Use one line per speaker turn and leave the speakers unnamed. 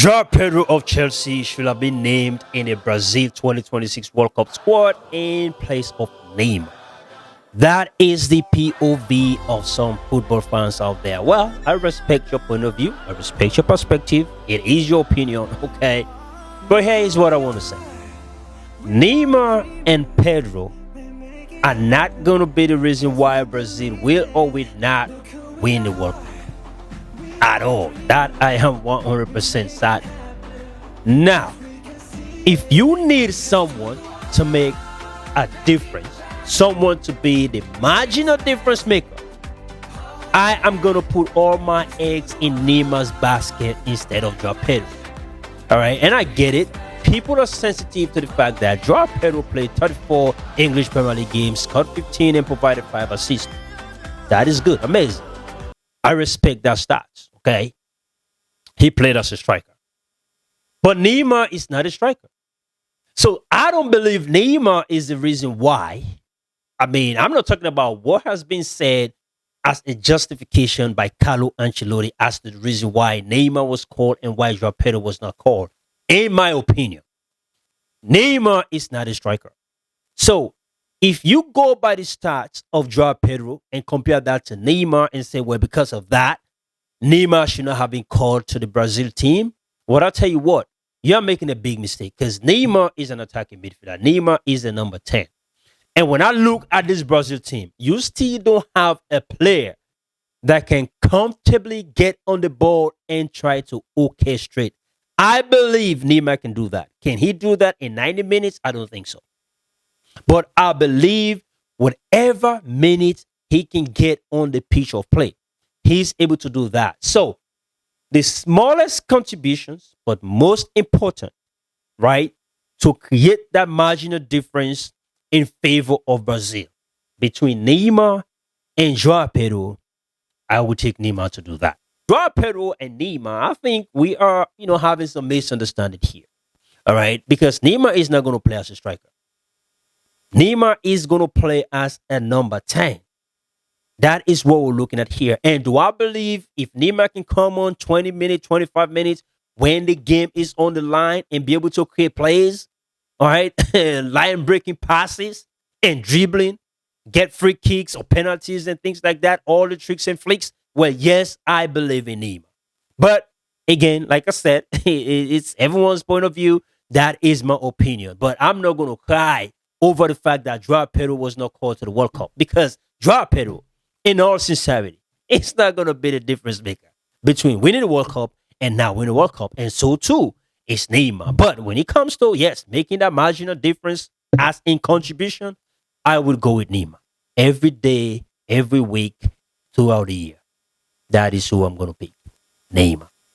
Joao Pedro of Chelsea should have been named in a Brazil 2026 World Cup squad in place of Neymar. That is the POV of some football fans out there. Well, I respect your point of view. I respect your perspective. It is your opinion, okay? But here is what I want to say. Neymar and Pedro are not going to be the reason why Brazil will or will not win the World Cup. At all. That I am 100% certain. Now, if you need someone to make a difference, someone to be the marginal difference maker, I am going to put all my eggs in Neymar's basket instead of Joao Pedro. All right, and I get it. People are sensitive to the fact that Joao Pedro played 34 English Premier League games, scored 15 and provided 5 assists. That is good, amazing. I respect that stats, okay? He played as a striker. But Neymar is not a striker. So I don't believe Neymar is the reason why. I mean, I'm not talking about what has been said as a justification by Carlo Ancelotti as the reason why Neymar was called and why Joao Pedro was not called. In my opinion, Neymar is not a striker. So if you go by the stats of Joao Pedro and compare that to Neymar and say, well, because of that, Neymar should not have been called to the Brazil team, well, I'll tell you what, you're making a big mistake because Neymar is an attacking midfielder. Neymar is the number 10. And when I look at this Brazil team, you still don't have a player that can comfortably get on the ball and try to orchestrate. I believe Neymar can do that. Can he do that in 90 minutes? I don't think so. But I believe whatever minute he can get on the pitch of play, he's able to do that. So the smallest contributions, but most important, right, to create that marginal difference in favor of Brazil between Neymar and Joao Pedro, I would take Neymar to do that. Joao Pedro and Neymar, I think we are, having some misunderstanding here. All right, because Neymar is not going to play as a striker. Neymar is going to play as a number 10. That is what we're looking at here. And do I believe if Neymar can come on 20 minutes, 25 minutes when the game is on the line and be able to create plays, all right, line breaking passes and dribbling, get free kicks or penalties and things like that, all the tricks and flicks, well, yes, I believe in Neymar. But again, like I said, it's everyone's point of view. That is my opinion. But I'm not going to cry over the fact that Joao Pedro was not called to the World Cup. Because Joao Pedro, in all sincerity, it's not going to be the difference maker between winning the World Cup and not winning the World Cup. And so too is Neymar. But when it comes to, yes, making that marginal difference as in contribution, I would go with Neymar. Every day, every week, throughout the year. That is who I'm going to pick. Neymar.